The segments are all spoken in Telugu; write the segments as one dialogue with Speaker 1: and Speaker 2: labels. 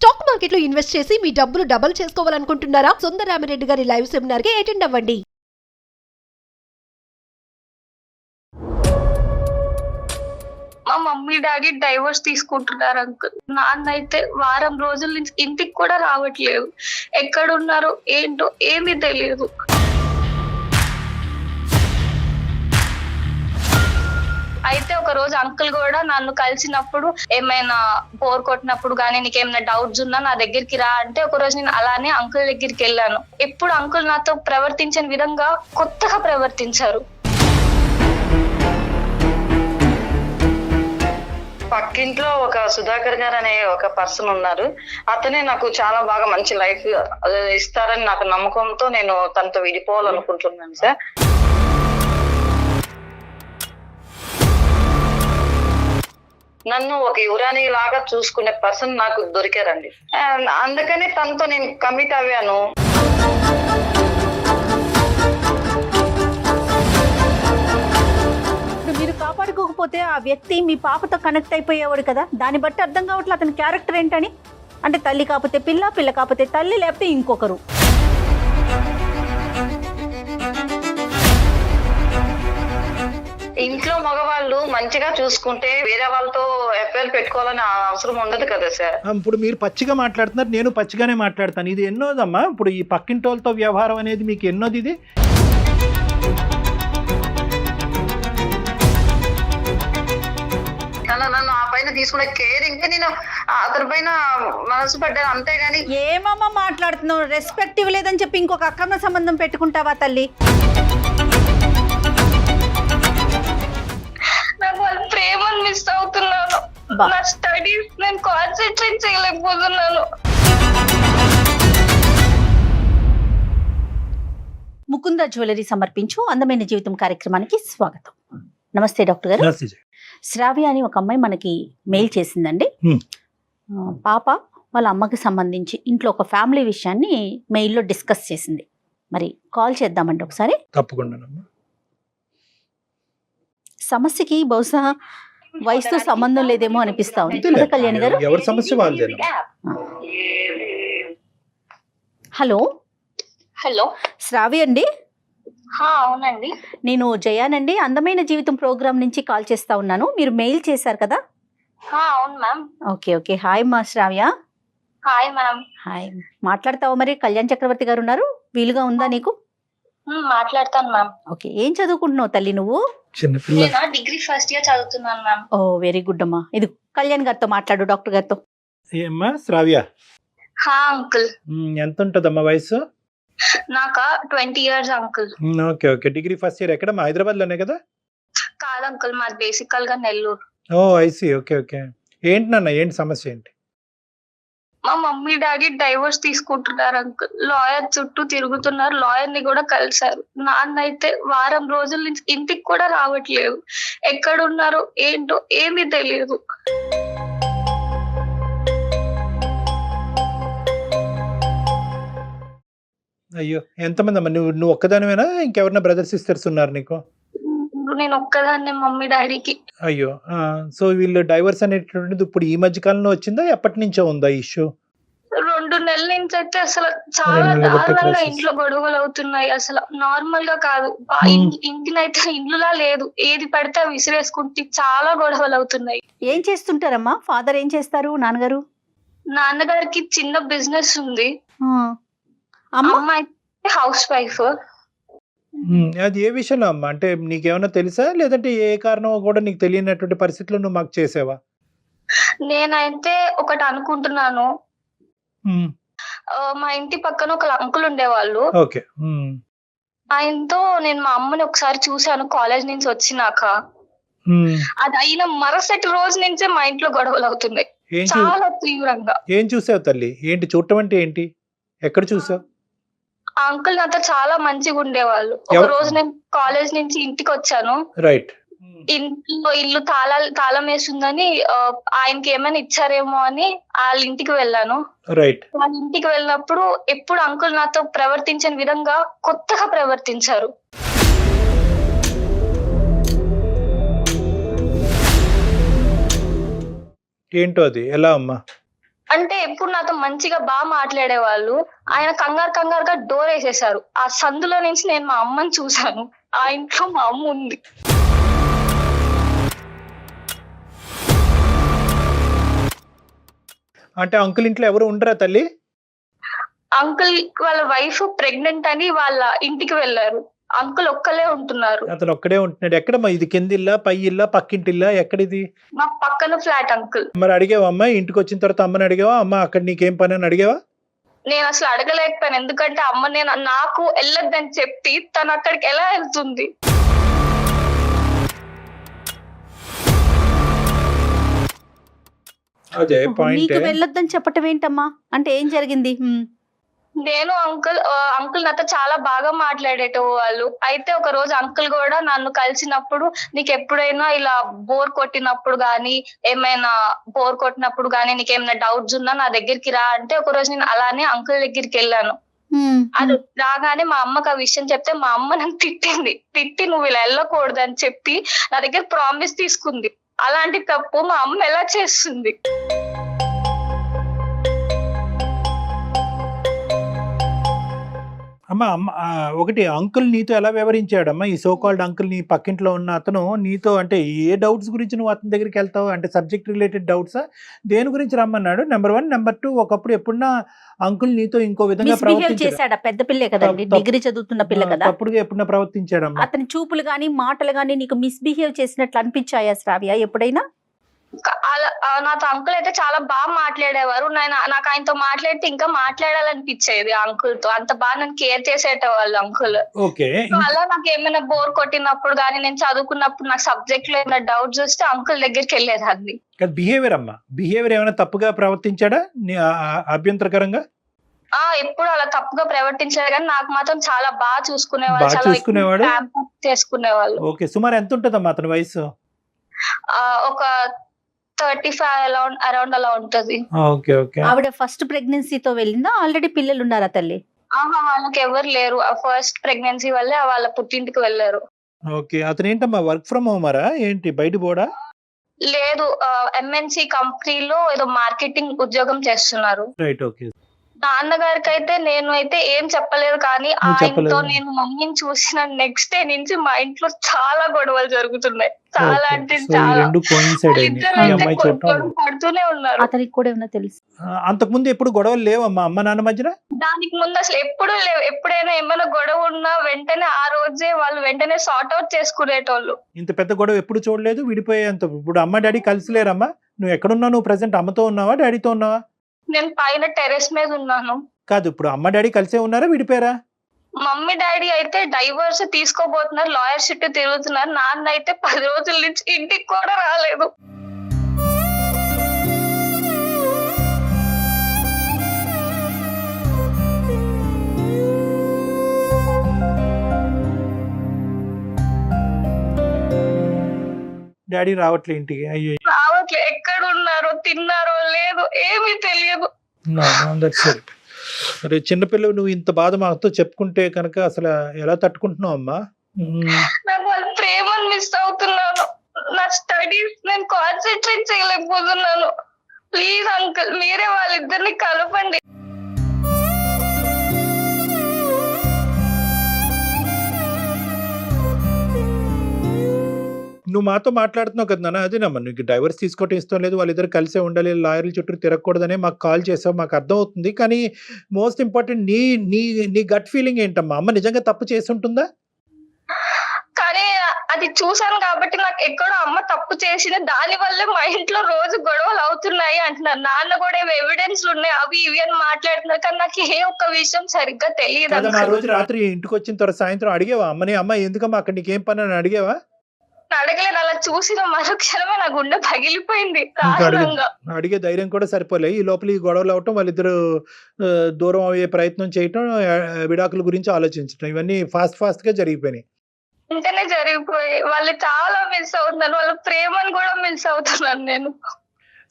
Speaker 1: స్టాక్ మార్కెట్లో ఇన్వెస్ట్ చేసి మీ డబ్బులు డబుల్ చేసుకోవాలనుకుంటున్నారా? సుందరరామిరెడ్డి గారి లైవ్ సెమినార్ కి అటెండ్ అవ్వండి.
Speaker 2: మా మమ్మీ డాడీ డైవర్స్ తీసుకుంటున్నారు అంకుల్. నాన్న అయితే వారం రోజుల నుంచి ఇంటికి కూడా రావట్లేదు. ఎక్కడున్నారో ఏంటో ఏమీ తెలియదు. అయితే ఒక రోజు అంకుల్ కూడా నన్ను కలిసినప్పుడు ఏమైనా బోర్ కొట్టినప్పుడు కానీ నీకేమైనా డౌట్స్ ఉన్నా నా దగ్గరికి రా అంటే ఒక రోజు నేను అలానే అంకుల్ దగ్గరికి వెళ్ళాను. ఎప్పుడు అంకుల్ నాతో ప్రవర్తించిన విధంగా కొత్తగా ప్రవర్తించారు.
Speaker 3: పక్కింట్లో ఒక సుధాకర్ గారు అనే ఒక పర్సన్ ఉన్నారు. అతనే నాకు చాలా బాగా మంచి లైఫ్ ఇస్తారని నాకు నమ్మకంతో నేను తనతో విడిపోవాలనుకుంటున్నాను సార్. నన్ను ఒక యువరాణి లాగా చూసుకునే పర్సన్ నాకు దొరికారండి. అందుకనే తనతో నేను కమిట్ అయ్యాను.
Speaker 4: మీరు కాపాడుకోకపోతే ఆ వ్యక్తి మీ పాపతో కనెక్ట్ అయిపోయేవాడు కదా. దాన్ని బట్టి అర్థం కావట్లేదు అతని క్యారెక్టర్ ఏంటని. అంటే తల్లి కాకపోతే పిల్ల, పిల్ల కాకపోతే తల్లి, లేకపోతే ఇంకొకరు.
Speaker 3: ఇంట్లో మగవాళ్ళు మంచిగా చూసుకుంటే వేరే వాళ్ళతో ఎఫ్ఐఆర్ పెట్టుకోవాలని అవసరం ఉండదు కదా సార్.
Speaker 5: ఇప్పుడు మీరు పచ్చిగా మాట్లాడుతున్నారు, నేను పచ్చిగానే మాట్లాడతాను. ఇది ఎన్నోదమ్మా? ఇప్పుడు ఈ పక్కింటి వాళ్ళతో వ్యవహారం అనేది మీకు ఎన్నోది? ఇది
Speaker 3: నన్ను ఆ పైన తీసుకునే కేరింగ్ నేను అతని పైన మనసు పడ్డాను, అంతేగాని.
Speaker 4: ఏమమ్మా మాట్లాడుతున్నావు? రెస్పెక్ట్ ఇవ్వలేదని చెప్పి ఇంకొక అక్రమ సంబంధం పెట్టుకుంటావా తల్లి?
Speaker 2: నాకు వాళ్ళ ప్రేమను మిస్ అవుతున్నాను. నా స్టడీస్ నేను కాన్సన్ట్రేట్ చేయలేకపోతున్నాను.
Speaker 4: ముకుంద జ్యువెలరీ సమర్పించు అందమైన జీవితం కార్యక్రమానికి స్వాగతం. నమస్తే డాక్టర్ గారు. శ్రావ్య అని ఒక అమ్మాయి మనకి మెయిల్ చేసిందండి. పాప వాళ్ళ అమ్మకి సంబంధించి ఇంట్లో ఒక ఫ్యామిలీ విషయాన్ని మెయిల్లో డిస్కస్ చేసింది. మరి కాల్ చేద్దామండి ఒకసారి.
Speaker 5: తప్పకుండా.
Speaker 4: సమస్యకి బహుశా వయసుతో సంబంధం లేదేమో అనిపిస్తా ఉంది కదా కళ్యాణి గారు.
Speaker 5: ఎవరి సమస్య వాళ్ళదే.
Speaker 4: హలో
Speaker 2: హలో,
Speaker 4: శ్రావ్య అండి.
Speaker 2: అవునండి.
Speaker 4: నేను జయానండి, అందమైన జీవితం ప్రోగ్రామ్ నుంచి కాల్ చేస్తా ఉన్నాను. మీరు మెయిల్ చేశారు కదా.
Speaker 2: అవును మ్యామ్.
Speaker 4: Okay okay. హాయ్ మా శ్రావ్య.
Speaker 2: Hi ma'am.
Speaker 4: హాయ్. మాట్లాడతావా? మరి కళ్యాణ్ చక్రవర్తి గారు ఉన్నారు, వీలుగా ఉందా నీకు?
Speaker 2: మాట్లాడతాను మ్యామ్.
Speaker 4: ఓకే. ఏం చదువుకుంటున్నావు తల్లి నువ్వు?
Speaker 2: నేను డిగ్రీ ఫస్ట్ ఇయర్ చదువుతున్నాను మ్యామ్.
Speaker 4: ఓ వెరీ గుడ్ అమ్మా. ఇది కళ్యాణ్ గారితో మాట్లాడు, డాక్టర్ గారితో.
Speaker 5: ఏమ్మా శ్రావ్య?
Speaker 2: అంకుల్.
Speaker 5: ఎంత ఉంటుందమ్మా వయసు?
Speaker 2: నాకా 20 years uncle.
Speaker 5: Okay okay. Degree first year ఎక్కడ? హైదరాబాద్ లోనే కదా?
Speaker 2: కాదు అంకుల్, మాది బేసికల్ గా నెల్లూరు.
Speaker 5: ఓ ఐసీ. Okay okay. ఏంటి నాన్న, ఏంటి సమస్య ఏంటి?
Speaker 2: మా మమ్మీ డాడీ డైవర్స్ తీసుకుంటున్నారు అంకుల్. లాయర్ చుట్టూ తిరుగుతున్నారు, లాయర్ ని కూడా కలిశారు. నాన్న అయితే వారం రోజుల నుంచి ఇంటికి కూడా రావట్లేదు. ఎక్కడున్నారో ఏంటో ఏమీ తెలియదు.
Speaker 5: అయ్యో, ఎంతమంది అమ్మా? నువ్వు ఒక్కదానివేనా? ఇంకెవరన్నా బ్రదర్స్ సిస్టర్స్ ఉన్నారు నీకు?
Speaker 2: నేను ఒక్కదాన్నే మమ్మీ డాడీకి.
Speaker 5: అయ్యో. సో వీళ్ళు డైవర్స్ అనేటువంటిది ఇప్పుడు ఈ మధ్య కాలంలో వచ్చిందా, ఎప్పటి నుంచో ఉందా ఇష్యూ?
Speaker 2: 2 నెలల నుంచి అయితే అసలు చాలా దారుణంగా ఇంట్లో గొడవలు అవుతున్నాయి. అసలు నార్మల్ గా కాదు. ఇంటినైతే ఇల్లులా లేదు, ఏది పడితే విసిరేసుకుంటే చాలా గొడవలు అవుతున్నాయి.
Speaker 4: ఏం చేస్తుంటారమ్మా? ఫాదర్ ఏం చేస్తారు? నాన్నగారు?
Speaker 2: నాన్నగారికి చిన్న బిజినెస్ ఉంది.
Speaker 4: అమ్మ
Speaker 2: అమ్మాయి హౌస్ వైఫ్.
Speaker 5: అది ఏ విషయంలో అమ్మా? అంటే నీకేమైనా తెలుసా, లేదంటే ఏ కారణం కూడా నీకు తెలియనటువంటి పరిస్థితుల్లో నువ్వు మాకు చేసావా?
Speaker 2: నేనైతే ఒకటి అనుకుంటున్నాను. మా ఇంటి పక్కన ఒక అంకుల్ ఉండేవాళ్ళు.
Speaker 5: ఓకే.
Speaker 2: ఆయనతో నేను మా అమ్మని ఒకసారి చూశాను కాలేజ్ నుంచి వచ్చినాక. అది అయిన మరుసటి రోజు నుంచే మా ఇంట్లో గొడవలు అవుతున్నాయి చాలా తీవ్రంగా.
Speaker 5: ఏం చూసావు తల్లి? ఏంటి చూడటం అంటే ఏంటి? ఎక్కడ చూసావు?
Speaker 2: ఆ అంకుల్ నాతో చాలా మంచిగా ఉండేవాళ్ళు. ఒక రోజు నేను కాలేజ్ నుంచి ఇంటికి వచ్చాను.
Speaker 5: రైట్.
Speaker 2: ఇంట్లో ఇల్లు తాళం వేసిందని ఆయనకి ఏమైనా ఇచ్చారేమో అని వాళ్ళ ఇంటికి వెళ్ళాను.
Speaker 5: రైట్.
Speaker 2: వాళ్ళ ఇంటికి వెళ్ళినప్పుడు ఎప్పుడు అంకుల్ నాతో ప్రవర్తించిన విధంగా కొత్తగా ప్రవర్తించారు.
Speaker 5: ఏంటో అది? ఎలా అమ్మా?
Speaker 2: అంటే ఎప్పుడు నాతో మంచిగా బాగా మాట్లాడేవాళ్ళు. ఆయన కంగారుగా డోర్ వేసేసారు. ఆ సందులో నుంచి నేను మా అమ్మని చూశాను. ఆ ఇంట్లో మా అమ్మ ఉంది.
Speaker 5: అంటే అంకుల్ ఇంట్లో ఎవరు ఉండరా తల్లి?
Speaker 2: అంకుల్ వాళ్ళ వైఫ్ ప్రెగ్నెంట్ అని వాళ్ళ ఇంటికి వెళ్ళారు. అంకుల్ ఒక్కలే ఉంటున్నారు.
Speaker 5: అతను ఒక్కడే ఉంటున్నాడు. ఎక్కడమ్మా ఇది? కిందిల్లా, పై ఇల్లా, పక్కింటిల్లా, ఎక్కడిది?
Speaker 2: మా పక్కన ఫ్లాట్ అంకుల్.
Speaker 5: మరి అడిగావా అమ్మ? ఇంటికి వచ్చిన తర్వాత అమ్మని అడిగావా? అమ్మ అక్కడ నీకేం పని అని అడిగావా?
Speaker 2: నేను అసలు అడగలేకపోయాను. ఎందుకంటే అమ్మ నాకు వెళ్ళొద్దని చెప్పి తను అక్కడికి ఎలా వెళ్తుంది?
Speaker 5: అదే పాయింట్.
Speaker 4: నీకు వెళ్ళొద్దని చెప్పటం ఏంటమ్మా? అంటే ఏం జరిగింది?
Speaker 2: నేను అంకుల్ నాతో చాలా బాగా మాట్లాడేటవాళ్ళు. అయితే ఒక రోజు అంకుల్ కూడా నన్ను కలిసినప్పుడు, నీకు ఎప్పుడైనా ఇలా బోర్ కొట్టినప్పుడు గానీ నీకేమైనా డౌట్స్ ఉన్నా నా దగ్గరికి రా అంటే, ఒక రోజు నేను అలానే అంకుల్ దగ్గరికి వెళ్ళాను. అది రాగానే మా అమ్మకి ఆ విషయం చెప్తే మా అమ్మ నన్ను తిట్టి నువ్వు ఇలా వెళ్ళకూడదు అని చెప్పి నా దగ్గర ప్రామిస్ తీసుకుంది. అలాంటి తప్పు మా అమ్మ ఎలా చేస్తుంది?
Speaker 5: అమ్మా ఒకటి, అంకుల్ నీతో ఎలా వ్యవహరించాడమ్మా? ఈ సో కాల్డ్ అంకుల్, నీ పక్కింట్లో ఉన్న అతను నీతో అంటే ఏ డౌట్స్ గురించి నువ్వు అతని దగ్గరికి వెళ్తావు? అంటే సబ్జెక్ట్ రిలేటెడ్ డౌట్సా? దేని గురించి రమ్మన్నాడు? నెంబర్ 1. నెంబర్ 2, ఒకప్పుడు ఎప్పుడన్నా అంకుల్ నీతో ఇంకో విధంగా
Speaker 4: చేశాడా? పెద్ద పిల్లే కదండి, డిగ్రీ చదువుతున్న పిల్ల కదా.
Speaker 5: అప్పుడుగా ఎప్పుడన్నా ప్రవర్తించాడమ్మా?
Speaker 4: అతని చూపులు గానీ మాటలు గానీ నీకు మిస్బిహేవ్ చేసినట్లు అనిపించాయా శ్రావ్య ఎప్పుడైనా?
Speaker 2: నాతో అంకుల్ అయితే చాలా బాగా మాట్లాడేవారు. నాకు ఆయనతో మాట్లాడితే ఇంకా మాట్లాడాలనిపించేది. అంకుల్ తో అంత బాగా నన్ను కేర్ చేసేటవాళ్ళు అంకుల్. అలా నాకు ఏమైనా బోర్ కొట్టినప్పుడు గానీ, నేను చదువుకున్నప్పుడు నాకు సబ్జెక్ట్ లో ఏమైనా డౌట్స్ వస్తే అంకుల్ దగ్గరికి వెళ్ళేదాన్ని.
Speaker 5: బిహేవియర్ అమ్మా, బిహేవియర్ ఏమైనా తప్పుగా ప్రవర్తించాడా అభ్యంతరకరంగా?
Speaker 2: ఎప్పుడు అలా తప్పుగా ప్రవర్తించారు కానీ నాకు మాత్రం చాలా బాగా చూసుకునేవాళ్ళు. చేసుకునేవాళ్ళు.
Speaker 5: ఓకే, సుమారు ఎంత ఉంటదమ్మా అతని వయసు?
Speaker 2: ఒక 35 అరౌండ్ అలా ఉంటది.
Speaker 4: ఆవిడ ఫస్ట్ ప్రెగ్నెన్సీతో వెళ్ళిందా? ఆల్రెడీ పిల్లలు ఉన్నారా తల్లి?
Speaker 2: వాళ్ళకి ఎవరు లేరు. ఫస్ట్ ప్రెగ్నెన్సీ వల్లే వాళ్ళ పుట్టింటికి వెళ్ళారు.
Speaker 5: ఓకే, అతను ఏంటమ్మా వర్క్ ఫ్రమ్ హోమరా ఏంటి? బయట పోడా?
Speaker 2: లేదు, ఎంఎన్సి కంపెనీలో ఏదో మార్కెటింగ్ ఉద్యోగం చేస్తున్నారు.
Speaker 5: Right, okay.
Speaker 2: నాన్నగారికి అయితే నేను అయితే ఏం చెప్పలేదు కానీ ఆయనతో నేను మమ్మీని చూసిన నెక్స్ట్ డే నుంచి మా ఇంట్లో చాలా గొడవలు జరుగుతున్నాయి. చాలా అంటే చాలా. పడుతూనే ఉన్నారు.
Speaker 4: అతనికి కూడా ఏమన్నా తెలుసు?
Speaker 5: అంతకుముందు ఎప్పుడు గొడవలు లేవమ్మా అమ్మ నాన్న మధ్యన?
Speaker 2: దానికి ముందు అసలు ఎప్పుడు లేవు. ఎప్పుడైనా ఏమైనా గొడవ ఉన్నా వెంటనే ఆ రోజే వాళ్ళు వెంటనే సార్ట్ అవుట్ చేసుకునేటోళ్ళు.
Speaker 5: ఇంత పెద్ద గొడవ ఎప్పుడు చూడలేదు. విడిపోయేంత. ఇప్పుడు అమ్మ డాడీ కలిసి లేరమ్మా? నువ్వు ఎక్కడున్నావు? నువ్వు ప్రెసెంట్ అమ్మతో ఉన్నావా డాడీతో ఉన్నావా?
Speaker 2: నేను పైన టెర్రస్ మీద ఉన్నాను.
Speaker 5: కాదు, ఇప్పుడు అమ్మ డాడీ కలిసే ఉన్నారా, విడిపోయారా?
Speaker 2: మమ్మీ డాడీ అయితే డైవర్స్ తీసుకోబోతున్నారు, లాయర్ చుట్టూ తిరుగుతున్నారు. నాన్న అయితే 10 రోజుల నుంచి ఇంటికి కూడా రాలేదు.
Speaker 5: డాడీ రావట్లే ఇంటికి? అయ్యో,
Speaker 2: రావట్లే. ఎక్కడ ఉన్నారో, తిన్నారో లేదో ఏమీ తెలియదు.
Speaker 5: అరే చిన్నపిల్లలు, నువ్వు ఇంత బాధ మాతో చెప్పుకుంటే కనుక అసలు ఎలా తట్టుకుంటున్నావు అమ్మా?
Speaker 2: నాకు వాళ్ళ ప్రేమను మిస్ అవుతున్నాను. నా స్టడీస్ నేను కాన్సన్ట్రేట్ చేయలేకపోతున్నాను. ప్లీజ్ అంకుల్, మీరే వాళ్ళిద్దరిని కలపండి.
Speaker 5: నువ్వు మాతో మాట్లాడుతున్నావు కదా నాన్న, అదేనమ్మా నీకు డైవర్స్ తీసుకోవటం ఇష్టం లేదు, వాళ్ళిద్దరు కలిసే ఉండాలి, లాయర్ల చుట్టూ తిరగకూడదనే మాకు కాల్ చేసావు, మాకు అర్థం అవుతుంది. కానీ మోస్ట్ ఇంపార్టెంట్ నీ నీ నీ గట్ ఫీలింగ్ ఏంటమ్మా? అమ్మ నిజంగా తప్పు చేసి ఉంటుందా?
Speaker 2: కానీ అది చూసాను కాబట్టి నాకు ఎక్కడో అమ్మ తప్పు చేసింది, దాని వల్లే మా ఇంట్లో రోజు గొడవలు అవుతున్నాయి అంటున్నారు. నాన్న కూడా ఎవిడెన్స్ ఉన్నాయి, అవి ఇవి అని మాట్లాడుతున్నారు. కానీ నాకు ఏ ఒక్క విషయం సరిగ్గా తెలియదు.
Speaker 5: ఆ రోజు రాత్రి ఇంటికి వచ్చిన తర్వాత సాయంత్రం అడిగేవా అమ్మని, అమ్మ ఎందుకమ్మా అక్కడ నీకేం పని అని అడిగేవా?
Speaker 2: అడగలేదు. అలా చూసిన మరుక్షణమే నా గుండె పగిలిపోయింది.
Speaker 5: అడిగే ధైర్యం కూడా సరిపోలే. ఈ లోపల ఈ గొడవలు అవటం, వాళ్ళిద్దరు దూరం అయ్యే ప్రయత్నం చేయటం, విడాకుల గురించి ఆలోచించడం, ఇవన్నీ ఫాస్ట్ గా జరిగిపోయినాయి.
Speaker 2: వెంటనే జరిగిపోయి వాళ్ళు చాలా మిస్ అవుతున్నారు. వాళ్ళ ప్రేమను కూడా మిస్ అవుతున్నాను నేను.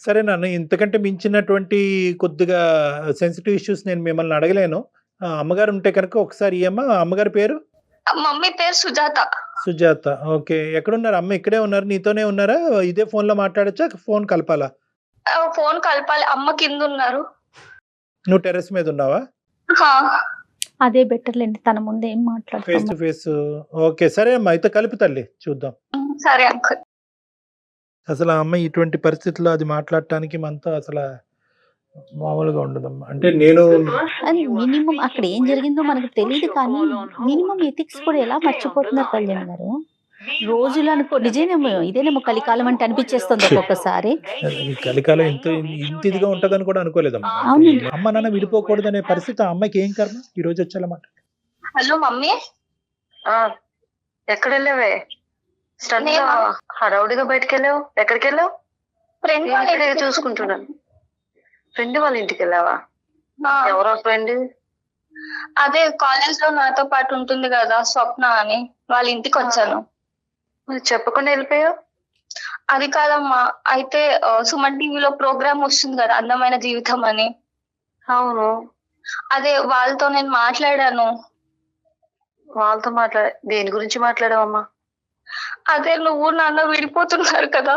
Speaker 5: సరే నాన్న, ఇంతకంటే మించినటువంటి కొద్దిగా సెన్సిటివ్ ఇష్యూస్ నేను మిమ్మల్ని అడగలేను. అమ్మగారు ఉంటే కనుక ఒకసారి అమ్మగారి పేరు?
Speaker 2: మమ్మీ పేరు సుజాత.
Speaker 5: సుజాత, ఓకే. ఎక్కడున్నారు అమ్మ? ఇక్కడే ఉన్నారు, నీతోనే ఉన్నారా? ఇదే ఫోన్ లో మాట్లాడచ్చా, ఫోన్ కలపాలా?
Speaker 2: ఫోన్ కలపాలి, అమ్మ కింద ఉన్నారు.
Speaker 5: నువ్వు టెర్రస్ మీద ఉన్నావా?
Speaker 2: హా.
Speaker 4: అదే బెటర్లేండి, తన ముందే ఏం
Speaker 5: ఫేస్
Speaker 4: మాట్లాడతాం.
Speaker 5: To face. ఓకే సరే అమ్మా, అయితే కలిపి తల్లి చూద్దాం.
Speaker 2: సరే అంకుల్.
Speaker 5: అసలు ఆ అమ్మాయి ఇటువంటి పరిస్థితుల్లో అది మాట్లాడటానికి మనతో అసలు మామూలుగా ఉండదమ్మా. అంటే నేను
Speaker 4: అది మినిమం అక్కడ ఏం జరిగిందో మనకు తెలియదు, కానీ మినిమం ఎథిక్స్ కూడా ఎలా మర్చిపోతున్నారు కళ్యాణ్ గారు. రోజులు అనుకో నిజేనేమో, ఇదేనేమో కలికాలం అంటే అనిపించేస్తుంది ఒక్కొక్కసారి.
Speaker 5: ఈ కలికాలం ఇంత ఇదిగా ఉంటదని కూడా అనుకోలేదమ్మా.
Speaker 4: అవునండి.
Speaker 5: అమ్మ నాన్న విడిపోకూడదు అనే పరిస్థితి ఆ అమ్మాయికి ఏం కర్మ ఈ రోజు వచ్చేలా.
Speaker 2: Hello mummy.
Speaker 3: ఎక్కడ వెళ్ళావే? స్టన్ హడావుడిగా బయటకు వెళ్ళావు. ఎక్కడికి వెళ్ళావు?
Speaker 2: ఫ్రెండ్
Speaker 3: ఇక్కడే చూసుకుంటున్నాను. ఫ్రెండ్ వాళ్ళ ఇంటికి వెళ్ళావా? ఎవరో ఫ్రెండ్?
Speaker 2: అదే కాలేజ్ లో నాతో పాటు ఉంటుంది కదా స్వప్న అని, వాళ్ళ ఇంటికి వచ్చాను.
Speaker 3: మరి చెప్పకుండా వెళ్ళిపోయావు?
Speaker 2: అది కాదమ్మా, అయితే సుమన్ టీవీలో ప్రోగ్రామ్ వస్తుంది కదా అందమైన జీవితం అని.
Speaker 3: అవును.
Speaker 2: అదే వాళ్ళతో నేను మాట్లాడాను.
Speaker 3: వాళ్ళతో దేని గురించి మాట్లాడావమ్మా?
Speaker 2: అదే నువ్వు నాన్న విడిపోతున్నారు కదా.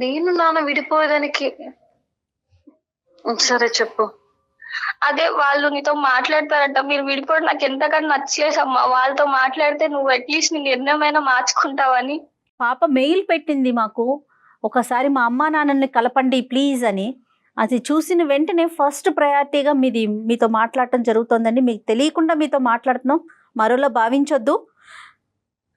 Speaker 3: నేను నాన్న విడిపోయేదానికి? సరే చెప్పు.
Speaker 2: అదే వాళ్ళు నీతో మాట్లాడతారంట, మీరు విడిపోవడం నాకు ఎంతగానో నచ్చలేదమ్మా. వాళ్ళతో మాట్లాడితే నువ్వు అట్లీస్ట్ నీ నిర్ణయమైనా మార్చుకుంటావని.
Speaker 4: పాప మెయిల్ పెట్టింది మాకు, ఒకసారి మా అమ్మా నాన్నని కలపండి ప్లీజ్ అని. అది చూసిన వెంటనే ఫస్ట్ ప్రయారిటీగా మీతో మాట్లాడటం జరుగుతుందండి. మీకు తెలియకుండా మీతో మాట్లాడుతున్నాం, మరోలా భావించొద్దు.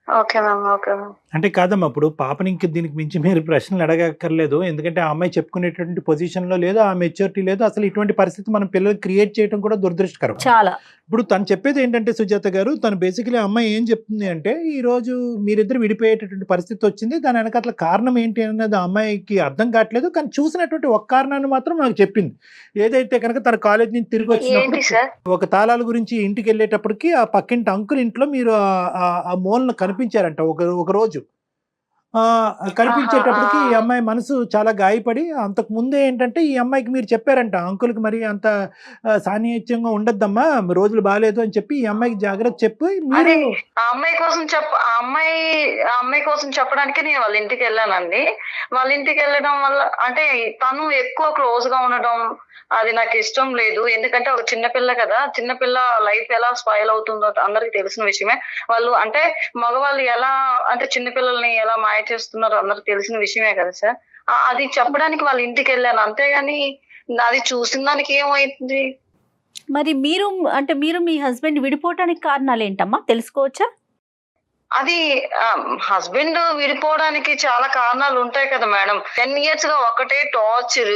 Speaker 3: Okay ma'am, okay ma'am.
Speaker 5: అంటే కాదమ్మా, ఇప్పుడు పాపని ఇంక దీనికి మించి మీరు ప్రశ్నలు అడగక్కర్లేదు. ఎందుకంటే ఆ అమ్మాయి చెప్పుకునేటువంటి పొజిషన్ లో లేదు, ఆ మెచ్యూరిటీ లేదు. అసలు ఇటువంటి పరిస్థితి మనం పిల్లలు క్రియేట్ చేయడం కూడా దురదృష్టకరం
Speaker 4: చాలా.
Speaker 5: ఇప్పుడు తను చెప్పేది ఏంటంటే సుజాత గారు, తను బేసికలీ అమ్మాయి ఏం చెప్తుంది అంటే, ఈ రోజు మీరిద్దరు విడిపోయేటటువంటి పరిస్థితి వచ్చింది, దాని వెనకాల కారణం ఏంటి అన్నది ఆ అమ్మాయికి అర్థం కావట్లేదు. కానీ చూసినటువంటి ఒక కారణాన్ని మాత్రం నాకు చెప్పింది. ఏదైతే కనుక తన కాలేజ్ నుంచి తిరిగి వచ్చినప్పుడు ఒక తాళాల గురించి ఇంటికి వెళ్ళేటప్పటికి ఆ పక్కింటి అంకుల్ ఇంట్లో మీరు ఆ మూలను కనిపించారంట ఒక రోజు. కనిపించేటప్పటికి ఈ అమ్మాయి మనసు చాలా గాయపడి, అంతకు ముందే ఏంటంటే ఈ అమ్మాయికి మీరు చెప్పారంట, అంకుల్కి మరి అంత సాన్నిహిత్యంగా ఉండద్దమ్మా, రోజులు బాగాలేదు అని చెప్పి ఈ అమ్మాయికి జాగ్రత్త చెప్పి మీరు
Speaker 3: ఆ అమ్మాయి కోసం చెప్పడానికి నేను వాళ్ళ ఇంటికి వెళ్ళానండి. వాళ్ళ ఇంటికి వెళ్ళడం వల్ల అంటే తను ఎక్కువ క్లోజ్ గా ఉండడం అది నాకు ఇష్టం లేదు. ఎందుకంటే ఒక చిన్నపిల్ల కదా, చిన్నపిల్ల లైఫ్ ఎలా స్పాయిల్ అవుతుందో అందరికి తెలిసిన విషయమే. వాళ్ళు అంటే మగవాళ్ళు ఎలా అంటే చిన్నపిల్లల్ని ఎలా మాయ చేస్తున్నారో అందరికి తెలిసిన విషయమే కదా సార్. అది చెప్పడానికి వాళ్ళ ఇంటికి వెళ్ళాను, అంతేగాని అది చూసిన దానికి ఏమైంది.
Speaker 4: మరి మీరు మీ హస్బెండ్ విడిపోవటానికి కారణాలు ఏంటమ్మా, తెలుసుకోవచ్చా?
Speaker 3: అది హస్బెండ్ విడిపోవడానికి చాలా కారణాలు ఉంటాయి కదా మేడం. 10 years గా ఒకటే టార్చర్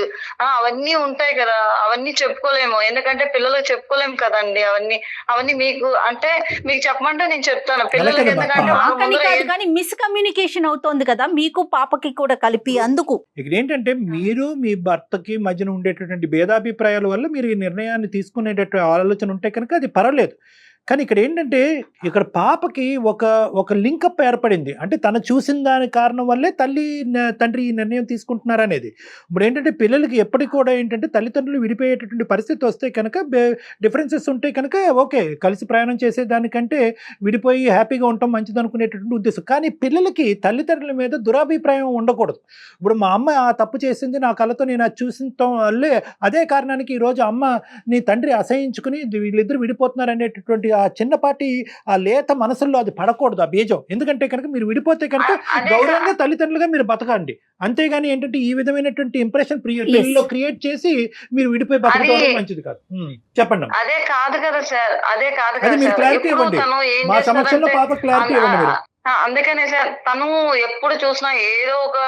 Speaker 3: అవన్నీ ఉంటాయి కదా, అవన్నీ చెప్పుకోలేము. ఎందుకంటే పిల్లలకు చెప్పుకోలేము కదండి. అవన్నీ మీకు చెప్పమంటే నేను చెప్తాను పిల్లలకి. ఎందుకంటే
Speaker 4: కానీ మిస్కమ్యూనికేషన్ అవుతోంది కదా మీకు పాపకి కూడా కలిపి. అందుకు
Speaker 5: ఇక్కడ ఏంటంటే మీరు మీ భర్తకి మధ్యన ఉండేటటువంటి భేదాభిప్రాయాల వల్ల మీరు ఈ నిర్ణయాన్ని తీసుకునేటటువంటి ఆలోచన ఉంటే కనుక అది పర్వాలేదు. కానీ ఇక్కడ ఏంటంటే ఇక్కడ పాపకి ఒక లింకప్ ఏర్పడింది. అంటే తను చూసిన దాని కారణం వల్లే తండ్రి ఈ నిర్ణయం తీసుకుంటున్నారు అనేది. ఇప్పుడు ఏంటంటే పిల్లలకి ఎప్పటికి కూడా ఏంటంటే తల్లిదండ్రులు విడిపోయేటటువంటి పరిస్థితి వస్తే కనుక డిఫరెన్సెస్ ఉంటే కనుక ఓకే, కలిసి ప్రయాణం చేసేదానికంటే విడిపోయి హ్యాపీగా ఉండటం మంచిది అనుకునేటటువంటి ఉద్దేశం. కానీ పిల్లలకి తల్లిదండ్రుల మీద దురాభిప్రాయం ఉండకూడదు. ఇప్పుడు మా అమ్మ ఆ తప్పు చేసింది, నా కళ్ళతో నేను అది చూసిన వల్లే అదే కారణానికి ఈరోజు అమ్మ నీ తండ్రి అసహించుకుని వీళ్ళిద్దరు విడిపోతున్నారు అనేటటువంటి ఆ చిన్నపాటి ఆ లేత మనసుల్లో అది పడకూడదు, ఆ బీజం. ఎందుకంటే కనుక మీరు విడిపోతే కనుక గౌరవంగా తల్లిదండ్రులుగా మీరు బతకండి. అంతేగాని ఏంటంటే ఈ విధమైనటువంటి ఇంప్రెషన్ పిల్లల్లో క్రియేట్ చేసి మీరు విడిపోయి బతకడం మంచిది కాదు. చెప్పండి.
Speaker 3: అదే కాదు కదా సార్, అదే కాదు కదా.
Speaker 5: మీరు క్లారిటీ ఇవ్వండి, మా సమస్యలో పాప క్లారిటీ ఇవ్వండి మీరు.
Speaker 3: అందుకనే సార్ తను ఎప్పుడు చూసినా ఏదో ఒక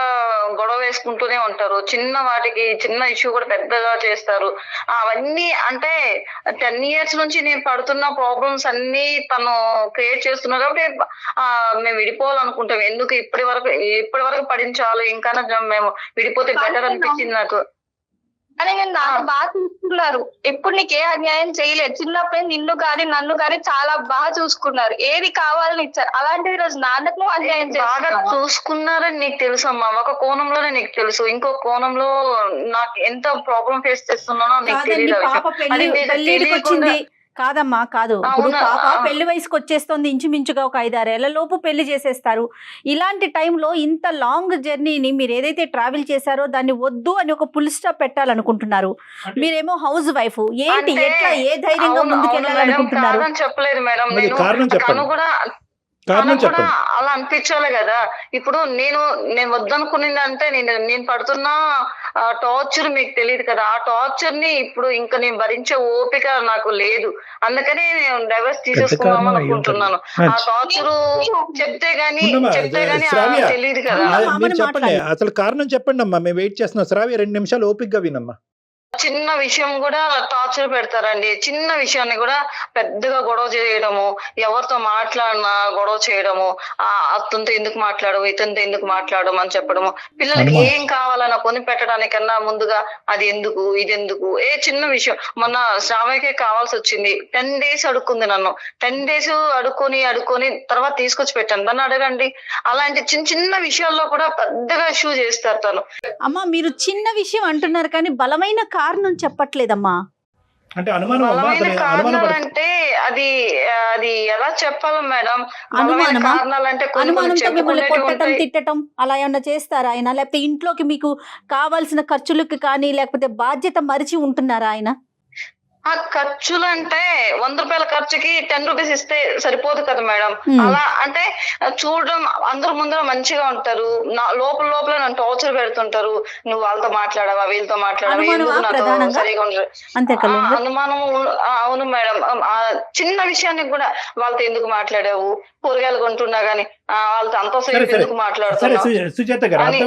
Speaker 3: గొడవ వేసుకుంటూనే ఉంటారు. చిన్న వాటికి చిన్న ఇష్యూ కూడా పెద్దగా చేస్తారు. అవన్నీ అంటే 10 years నుంచి నేను పడుతున్న ప్రాబ్లమ్స్ అన్ని తను క్రియేట్ చేస్తున్నారు. కాబట్టి మేము విడిపోవాలనుకుంటాం. ఎందుకు ఇప్పటి వరకు పడించాలి, ఇంకా మేము విడిపోతే బెటర్ అనిపించింది నాకు.
Speaker 2: అని నేను నాన్న బాగా చూసుకున్నారు. ఎప్పుడు నీకే అన్యాయం చేయలేదు. చిన్నప్పుడు నిన్ను కానీ నన్ను కానీ చాలా బాగా చూసుకున్నారు. ఏది కావాలని ఇచ్చారు. అలాంటిది రోజు నాన్నకు అన్యాయం
Speaker 3: బాగా చూసుకున్నారని నీకు తెలుసు అమ్మా. ఒక కోణంలోనే నీకు తెలుసు, ఇంకో కోణంలో నాకు ఎంత ప్రాబ్లం ఫేస్ చేస్తున్నానో నీకు తెలియదు.
Speaker 4: కాదమ్మా కాదు, ఇప్పుడు
Speaker 3: అవునా?
Speaker 4: పాప పెళ్లి వయసుకు వచ్చేస్తుంది, ఇంచుమించుగా ఒక 5-6 ఏళ్ల లోపు పెళ్లి చేసేస్తారు. ఇలాంటి టైంలో ఇంత లాంగ్ జర్నీని మీరు ఏదైతే ట్రావెల్ చేశారో దాన్ని వద్దు అని ఒక ఫుల్ స్టాప్ పెట్టాలనుకుంటున్నారు. మీరేమో హౌస్ వైఫ్, ఏంటి
Speaker 3: అంటే
Speaker 4: ఎట్లా ఏ ధైర్యంగా
Speaker 3: అవును అవును మేడం,
Speaker 4: ముందుకెళ్ళాలనుకుంటున్నారు?
Speaker 3: కాదని చెప్పలేదు మేడం.
Speaker 5: అది
Speaker 3: నేను
Speaker 5: కారణం
Speaker 3: తను
Speaker 5: చెప్పండి.
Speaker 3: కూడా
Speaker 5: కారణం
Speaker 3: తనకు కూడా
Speaker 5: చెప్పండి.
Speaker 3: అలా అనిపించాలి కదా. ఇప్పుడు నేను వద్దనుకున్నది అంటే నేను పడుతున్న టార్చర్ మీకు తెలియదు కదా. ఆ టార్చర్ ని ఇప్పుడు ఇంకా నేను భరించే ఓపిక నాకు లేదు. అందుకనే నేను డైవర్స్ తీసేసుకుందాం
Speaker 5: కారణం అయి
Speaker 3: అనుకుంటున్నాను.
Speaker 5: ఉంటుంది.
Speaker 3: ఆ టార్చర్ చెప్తే గానీ
Speaker 5: ఉండమ్మా, శ్రావ్య,
Speaker 3: తెలియదు కదా.
Speaker 4: అమ్మా,
Speaker 5: మీరు
Speaker 4: అమ్మని
Speaker 5: చెప్పండి,
Speaker 4: మాట్లాడి.
Speaker 5: అసలు కారణం చెప్పండి అమ్మా, మేము వెయిట్ చేస్తున్నాం. శ్రావ్య 2 నిమిషాలు ఓపికగా వినమ్మా.
Speaker 3: చిన్న విషయం కూడా టార్చర్ పెడతారండి. చిన్న విషయాన్ని కూడా పెద్దగా గొడవ చేయడము, ఎవరితో మాట్లాడినా గొడవ చేయడము, అతనితో ఎందుకు మాట్లాడము, ఇతనితో ఎందుకు మాట్లాడము అని చెప్పడము. పిల్లలకి
Speaker 5: అమ్మా.
Speaker 3: ఏం కావాలన్నా కొని పెట్టడానికన్నా ముందుగా అది ఎందుకు ఇది ఎందుకు. చిన్న విషయం మొన్న శ్రావ్యకే కావాల్సి వచ్చింది. 10 days అడుక్కుంది నన్ను. 10 days అడుక్కొని తర్వాత తీసుకొచ్చి పెట్టాను. దాన్ని అడగండి. అలాంటి చిన్న చిన్న విషయాల్లో కూడా పెద్దగా ఇష్యూ చేస్తారు తను.
Speaker 4: అమ్మా మీరు చిన్న విషయం అంటున్నారు కానీ బలమైన కారణం చెప్పట్లేదమ్మా.
Speaker 5: అంటే అనుమానం అమ్మా,
Speaker 3: బలమైన
Speaker 5: అతను అనుమానం
Speaker 3: కారణాలు అంటే అది ఎలా చెప్పాలి మేడం? బలమైన
Speaker 4: అనుమానమా?
Speaker 3: కారణాలు అంటే కొన్ని
Speaker 4: అనుమానంతో మిమ్మల్ని
Speaker 3: చెప్పుకునేటివి
Speaker 4: కొట్టడం
Speaker 3: ఉంటాయి.
Speaker 4: తిట్టడం అలా ఏమన్నా చేస్తారా ఆయన? లేకపోతే ఇంట్లోకి మీకు కావాల్సిన ఖర్చులకి కానీ లేకపోతే బాధ్యత మరిచి ఉంటున్నారా ఆయన?
Speaker 3: ఆ ఖర్చులు అంటే 100 రూపాయల ఖర్చుకి 10 రూపీస్ ఇస్తే సరిపోదు కదా మేడం. అలా అంటే చూడడం అందరి ముందర మంచిగా ఉంటారు, లోపల నన్ను టార్చర్ పెడుతుంటారు. నువ్వు వాళ్ళతో మాట్లాడవా, వీళ్ళతో మాట్లాడవా,
Speaker 4: అనుమానమా
Speaker 3: ఎందుకు నాతో
Speaker 4: ప్రధానంగా?
Speaker 3: సరిగా ఉండరు.
Speaker 4: అంతే కదా?
Speaker 3: అనుమానం అవును మేడం. చిన్న విషయానికి కూడా వాళ్ళతో ఎందుకు మాట్లాడావు, కూరగాయలు కొంటున్నా గానీ వాళ్ళతో అంతసేపు
Speaker 5: సరే, సరే.
Speaker 3: ఎందుకు
Speaker 5: సరే
Speaker 3: మాట్లాడుతున్నావు
Speaker 5: సుజాత గారు,
Speaker 3: అని-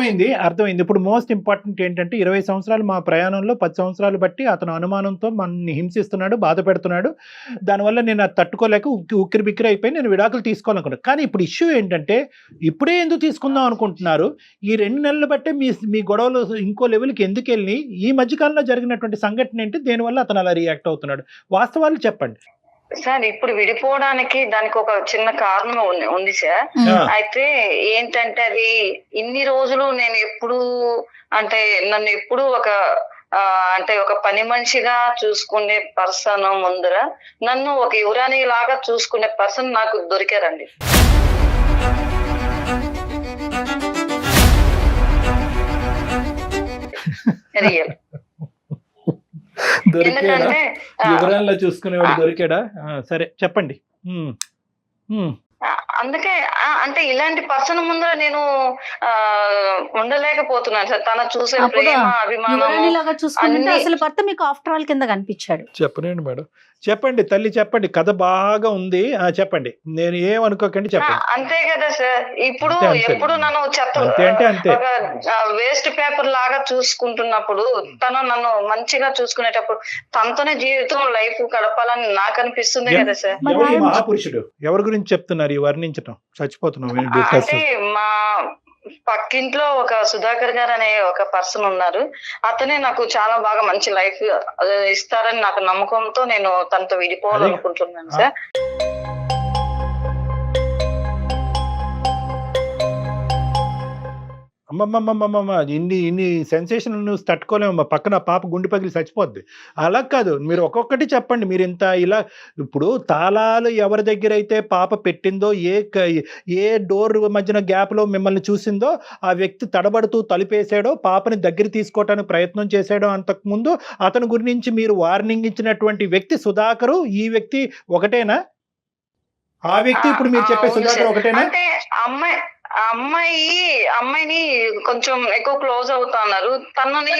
Speaker 5: అర్థమైంది. ఇప్పుడు మోస్ట్ ఇంపార్టెంట్ ఏంటంటే 20 సంవత్సరాలు మా ప్రయాణంలో 10 సంవత్సరాలు బట్టి అతను అనుమానంతో మనల్ని హింసిస్తున్నాడు, బాధ పెడుతున్నాడు. దానివల్ల నేను అది తట్టుకోలేక ఉక్కిరి బిక్కిరి అయిపోయి నేను విడాకులు తీసుకోవాలనుకున్నాను. కానీ ఇప్పుడు ఇష్యూ ఏంటంటే ఇప్పుడే ఎందుకు తీసుకుందాం అనుకుంటున్నారు? ఈ 2 నెలలు బట్టే మీ గొడవలు ఇంకో లెవెల్కి ఎందుకు వెళ్ళి ఈ మధ్యకాలంలో జరిగినటువంటి సంఘటన ఏంటి, దేనివల్ల అతను అలా రియాక్ట్ అవుతున్నాడు? వాస్తవాలు చెప్పండి
Speaker 3: సార్. ఇప్పుడు విడిపోవడానికి దానికి ఒక చిన్న కారణం ఉంది సార్. అయితే ఏంటంటే అది ఇన్ని రోజులు నేను ఎప్పుడు అంటే నన్ను ఎప్పుడు అంటే ఒక పని మనిషిగా చూసుకునే పర్సన్ ముందర నన్ను ఒక యువరాణి లాగా చూసుకునే పర్సన్ నాకు దొరికారండి. రియల్.
Speaker 5: దొరికాడా?
Speaker 3: ఎందుకంటే
Speaker 5: వివరాల్లో చూసుకునేవాడు దొరికాడా? సరే చెప్పండి.
Speaker 3: అందుకే అంటే ఇలాంటి పర్సన్ ముందర నేను ఉండలేకపోతున్నాను సార్. తన చూసే
Speaker 4: అప్పుడు
Speaker 3: ప్రేమ, అభిమానము
Speaker 4: యువరాణిలాగా చూసుకుంటే
Speaker 3: అన్ని-
Speaker 4: అసలు భర్త మీకు ఆఫ్టర్ ఆల్ కింద కనిపించాడు.
Speaker 5: చెప్పనండి మేడం, చెప్పండి తల్లి, చెప్పండి. కథ బాగా ఉంది, చెప్పండి. నేను ఏమనుకోకండి, చెప్పండి.
Speaker 3: అంతే కదా సార్. ఇప్పుడు
Speaker 5: అంతే, అంతే.
Speaker 3: ఎప్పుడు నన్ను
Speaker 5: అంతే అంటే అంతే.
Speaker 3: ఒక వేస్ట్ పేపర్ లాగా చూసుకుంటున్నప్పుడు తను నన్ను మంచిగా చూసుకునేటప్పుడు తనతోనే జీవితం లైఫ్ గడపాలని నాకు అనిపిస్తుంది కదా సార్.
Speaker 4: మరి
Speaker 5: ఎవరు ఈ
Speaker 4: ఆయన-
Speaker 5: మహాపురుషుడు? ఎవరి గురించి చెప్తున్నారు ఈ వర్ణించటం? చచ్చిపోతున్నాం
Speaker 3: అంటే మా పక్కింట్లో ఒక సుధాకర్ గారు అనే ఒక పర్సన్ ఉన్నారు. అతనే నాకు చాలా బాగా మంచి లైఫ్ ఇస్తారని నాకు నమ్మకంతో నేను తనతో విడిపోవాలనుకుంటున్నాను సార్.
Speaker 5: అమ్మమ్మమ్మమ్మమ్మ, ఇన్ని సెన్సేషన్ న్యూస్ తట్టుకోలేమమ్మా. పక్కన పాప గుండె పగిలి చచ్చిపోద్ది. అలా కాదు, మీరు ఒక్కొక్కటి చెప్పండి. మీరు ఇంత ఇలా ఇప్పుడు తాళాలు ఎవరి దగ్గర అయితే పాప పెట్టిందో, ఏ డోర్ మధ్యన గ్యాప్లో మిమ్మల్ని చూసిందో ఆ వ్యక్తి తడబడుతూ తలుపేసాడో, పాపని దగ్గర తీసుకోవటానికి ప్రయత్నం చేశాడో, అంతకుముందు అతని గురించి మీరు వార్నింగ్ ఇచ్చినటువంటి వ్యక్తి సుధాకరు, ఈ వ్యక్తి ఒకటేనా? ఆ వ్యక్తి ఇప్పుడు మీరు చెప్పే
Speaker 3: అవును
Speaker 5: సుధాకర్
Speaker 3: సార్.
Speaker 5: ఒకటేనా?
Speaker 3: అంటే అమ్మాయిని కొంచెం ఎక్కువ క్లోజ్ అవుతున్నారు. తనని